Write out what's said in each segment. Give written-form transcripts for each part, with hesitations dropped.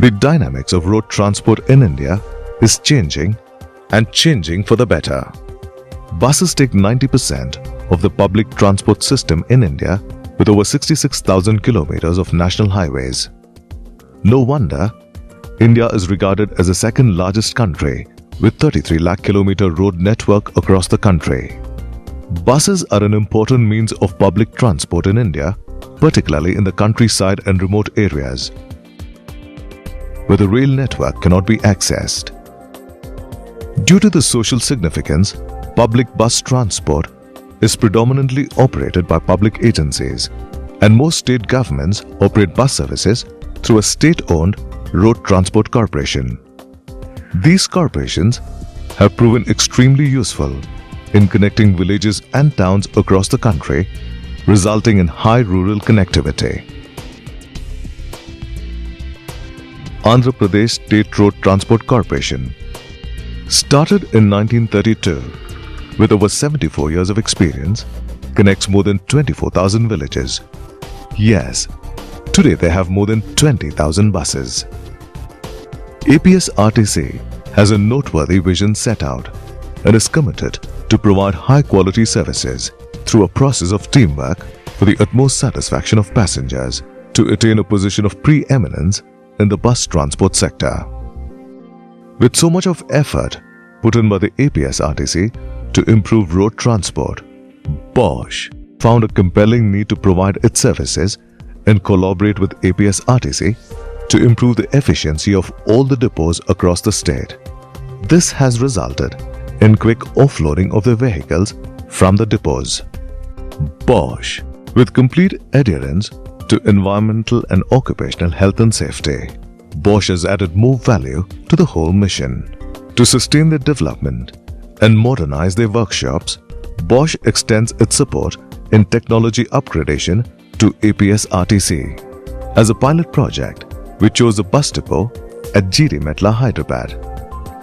The dynamics of road transport in India is changing and changing for the better. Buses take 90% of the public transport system in India with over 66,000 kilometers of national highways. No wonder India is regarded as the second largest country with 33 lakh kilometer road network across the country. Buses are an important means of public transport in India, particularly in the countryside and remote areas, where the rail network cannot be accessed. Due to the social significance, public bus transport is predominantly operated by public agencies, and most state governments operate bus services through a state-owned road transport corporation. These corporations have proven extremely useful in connecting villages and towns across the country, resulting in high rural connectivity. Andhra Pradesh State Road Transport Corporation started in 1932 with over 74 years of experience, connects more than 24,000 villages. Yes, today they have more than 20,000 buses. APSRTC has a noteworthy vision set out and is committed to provide high-quality services through a process of teamwork for the utmost satisfaction of passengers to attain a position of preeminence in the bus transport sector. With so much of effort put in by the APSRTC to improve road transport, Bosch found a compelling need to provide its services and collaborate with APSRTC to improve the efficiency of all the depots across the state. This has resulted in quick offloading of the vehicles from the depots. Bosch, with complete adherence to environmental and occupational health and safety, Bosch has added more value to the whole mission. To sustain their development and modernize their workshops, Bosch extends its support in technology upgradation to APSRTC. As a pilot project, we chose a bus depot at GD Metla, Hyderabad.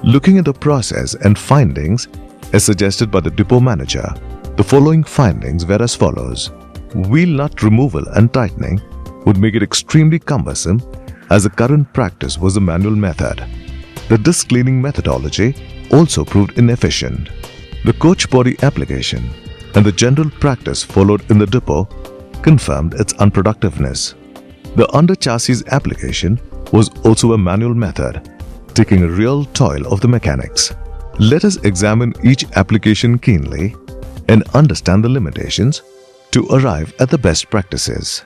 Looking at the process and findings as suggested by the depot manager, the following findings were as follows. Wheel nut removal and tightening would make it extremely cumbersome, as the current practice was a manual method. The disc cleaning methodology also proved inefficient. The coach body application and the general practice followed in the depot confirmed its unproductiveness. The under chassis application was also a manual method, taking a real toil of the mechanics. Let us examine each application keenly and understand the limitations to arrive at the best practices.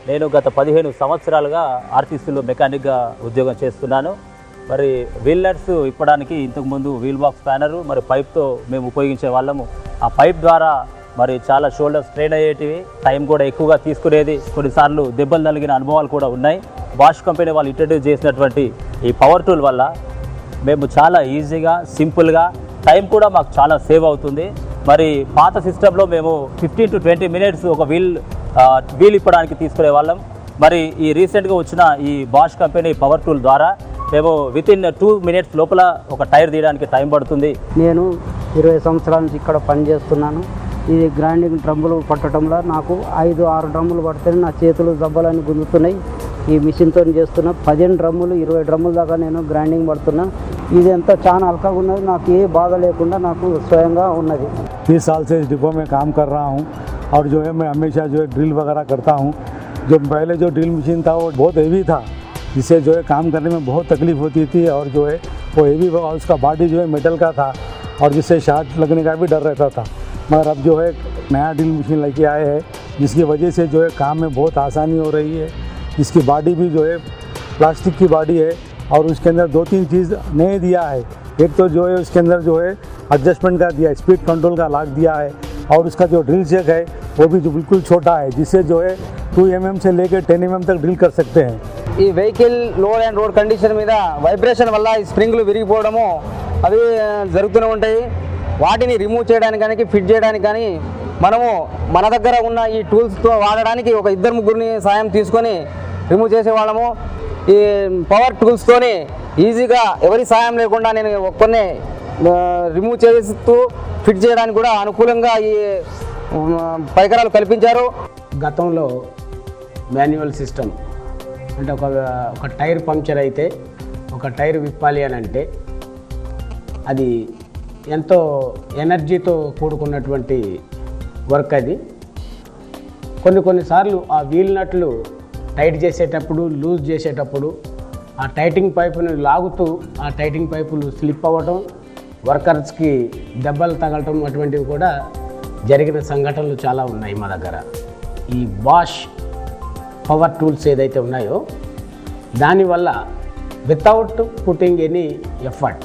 నేను గత 15 సంవత్సరాలుగా ఆర్టీసీలో మెకానిక్గా ఉద్యోగం చేస్తున్నాను. మరి wheel nuts ఇప్పడానికి ఇంతకుముందు wheel box spanner మరి పైప్తో మేము ఉపయోగించే వాళ్ళము. ఆ పైప్ ద్వారా మరి చాలా షోల్డర్ స్ట్రెయిన్ అయ్యేటివి, టైం కూడా ఎక్కువగా తీసుకునేది, కొన్నిసార్లు దెబ్బలు తగిలిన అనుభవాలు కూడా ఉన్నాయి. బాష్ కంపెనీ వాళ్ళు ఇంట్రడ్యూస్ చేసినటువంటి ఈ పవర్ టూల్ వల్ల మేము చాలా ఈజీగా సింపుల్గా టైం కూడా మాకు చాలా సేవ్ అవుతుంది. మరి పాత సిస్టంలో మేము 15 to 20 మినిట్స్ ఒక వీల్ ఇప్పడానికి తీసుకునే వాళ్ళం. మరి ఈ రీసెంట్గా వచ్చిన ఈ బాష్ కంపెనీ పవర్ టూల్ ద్వారా మేము వితిన్ 2 మినిట్స్ లోపల ఒక టైర్ తీయడానికి టైం పడుతుంది. నేను 20 సంవత్సరాల నుంచి ఇక్కడ పనిచేస్తున్నాను. ఇది గ్రైండింగ్ డ్రమ్ములు పట్టడంలో నాకు 5-6 డ్రమ్ములు పడితే నా చేతులు దెబ్బలని గుంజుతున్నాయి. ఈ మిషన్తో చేస్తున్నా. 15 డ్రమ్ములు 20 డ్రమ్ముల దాకా నేను గ్రైండింగ్ పడుతున్నా. ఇది ఎంత చాలా హల్కాగా ఉన్నది, నాకు ఏ బాధ లేకుండా నాకు స్వయంగా ఉన్నది. 30 साल से इस डिपो में काम कर रहा हूँ और जो है मैं हमेशा जो है ड्रिल वगैरह करता हूँ. जो पहले जो ड्रिल मशीन था वो बहुत हेवी था, जिससे जो है काम करने में बहुत तकलीफ़ होती थी और जो है वो हेवी और उसका बॉडी जो है मेटल का था और जिससे शॉर्ट लगने का भी डर रहता था. मगर अब जो है नया ड्रिल मशीन लेके आए हैं, जिसकी वजह से जो है काम में बहुत आसानी हो रही है. इसकी बॉडी भी जो है प्लास्टिक की बॉडी है और उसके अंदर 2-3 चीज़ नए दिया है. एक तो जो है उसके अंदर जो है एडजस्टमेंट का दिया है, स्पीड कंट्रोल का लॉक दिया है और उसका जो ड्रिल चेक है वो भी जो बिल्कुल छोटा है, जिससे जो है 2 mm से लेकर 10 mm तक ड्रिल कर सकते हैं. ఈ vehicle load and road condition మీద వైబ్రేషన్ వల్ల ఈ స్ప్రింగ్లు విరిగిపోవడము అవి జరుగుతూనే ఉంటాయి. వాటిని రిమూవ్ చేయడానికి కానీ ఫిట్ చేయడానికి కానీ మనము మన దగ్గర ఉన్న ఈ టూల్స్తో వాడడానికి ఒక 2-3 సాయం తీసుకొని రిమూవ్ చేసేవాళ్ళము. ఈ పవర్ టూల్స్తోని ఈజీగా ఎవరి సాయం లేకుండా నేను ఒక్కనే రిమూవ్ చేస్తూ ఫిట్ చేయడానికి కూడా అనుకూలంగా ఈ పరికరాలు కల్పించారు. గతంలో మాన్యువల్ సిస్టమ్ అంటే ఒక టైర్ పంక్చర్ అయితే ఒక టైర్ విప్పాలి అని అంటే అది ఎంతో ఎనర్జీతో కూడుకున్నటువంటి వర్క్. అది కొన్నిసార్లు ఆ వీల్ నట్లు టైట్ చేసేటప్పుడు లూజ్ చేసేటప్పుడు ఆ టైటింగ్ పైపుని లాగుతూ ఆ టైటింగ్ పైపులు స్లిప్ అవ్వటం, వర్కర్స్కి దెబ్బలు తగలటం అటువంటివి కూడా జరిగిన సంఘటనలు చాలా ఉన్నాయి మా దగ్గర. ఈ బాష్ పవర్ టూల్స్ ఏదైతే ఉన్నాయో దానివల్ల వితౌట్ పుట్టింగ్ ఎనీ ఎఫర్ట్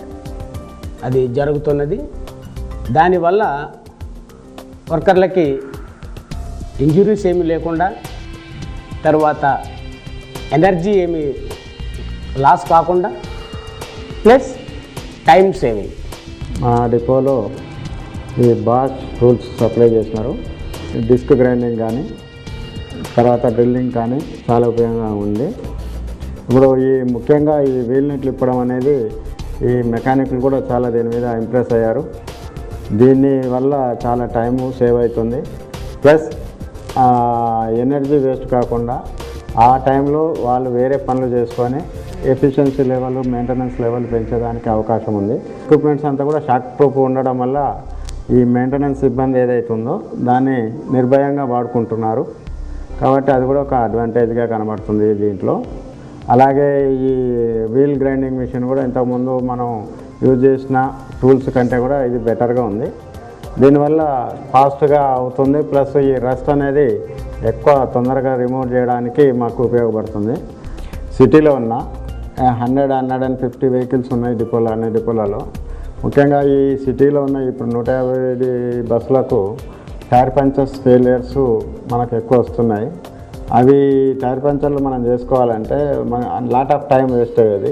అది జరుగుతున్నది. దానివల్ల వర్కర్లకి ఇంజురీస్ ఏమీ లేకుండా, తర్వాత ఎనర్జీ ఏమీ లాస్ కాకుండా, ప్లస్ టైం సేవింగ్. మా డిపోలో ఈ బాష్ టూల్స్ సప్లై చేసినారు. డిస్క్ గ్రైండింగ్ కానీ తర్వాత డ్రిల్లింగ్ కానీ చాలా ఉపయోగంగా ఉంది. ఇప్పుడు ముఖ్యంగా ఈ వీల్ నెట్లు ఇప్పడం అనేది ఈ మెకానిక్లు కూడా చాలా దీని మీద ఇంప్రెస్ అయ్యారు. దీని వల్ల చాలా టైము సేవ్ అవుతుంది, ప్లస్ ఎనర్జీ వేస్ట్ కాకుండా ఆ టైంలో వాళ్ళు వేరే పనులు చేసుకొని ఎఫిషియన్సీ లెవెల్, మెయింటెనెన్స్ లెవెల్ పెంచడానికి అవకాశం ఉంది. ఎక్విప్మెంట్స్ అంతా కూడా షాక్ ప్రూఫ్ ఉండడం వల్ల ఈ మెయింటెనెన్స్ ఇబ్బంది ఏదైతే ఉందో దాన్ని నిర్భయంగా వాడుకుంటున్నారు. కాబట్టి అది కూడా ఒక అడ్వాంటేజ్గా కనబడుతుంది దీంట్లో. అలాగే ఈ వీల్ గ్రైండింగ్ మిషన్ కూడా ఇంతకుముందు మనం యూజ్ చేసిన టూల్స్ కంటే కూడా ఇది బెటర్గా ఉంది. దీనివల్ల ఫాస్ట్గా అవుతుంది, ప్లస్ ఈ రస్ట్ అనేది ఎక్కువ తొందరగా రిమూవ్ చేయడానికి మాకు ఉపయోగపడుతుంది. సిటీలో ఉన్న 100-150 వెహికల్స్ ఉన్నాయి డిపోలో, అన్ని డిపోలలో. ముఖ్యంగా ఈ సిటీలో ఉన్న ఇప్పుడు 150 బస్సులకు టైర్ పంచర్స్ ఫెయిలియర్స్ మనకు ఎక్కువ వస్తున్నాయి. అవి టైర్ పంచర్లు మనం చేసుకోవాలంటే మన లాట్ ఆఫ్ టైం వేస్ట్ అయ్యేది.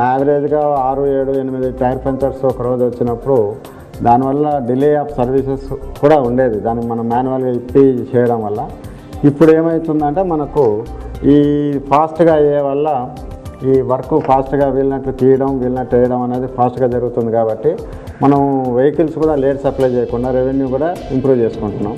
యావరేజ్గా 6-7-8 టైర్ పంచర్స్ ఒక రోజు వచ్చినప్పుడు దానివల్ల డిలే ఆఫ్ సర్వీసెస్ కూడా ఉండేది, దానికి మనం మాన్యువల్గా ఇప్పి చేయడం వల్ల. ఇప్పుడు ఏమవుతుందంటే మనకు ఈ ఫాస్ట్గా అయ్యే వల్ల ఈ వర్క్ ఫాస్ట్గా వీళ్ళనట్లు తీయడం, వీళ్ళనట్టు వేయడం అనేది ఫాస్ట్గా జరుగుతుంది. కాబట్టి మనం వెహికల్స్ కూడా లేట్ సప్లై చేయకుండా రెవెన్యూ కూడా ఇంప్రూవ్ చేసుకుంటున్నాం.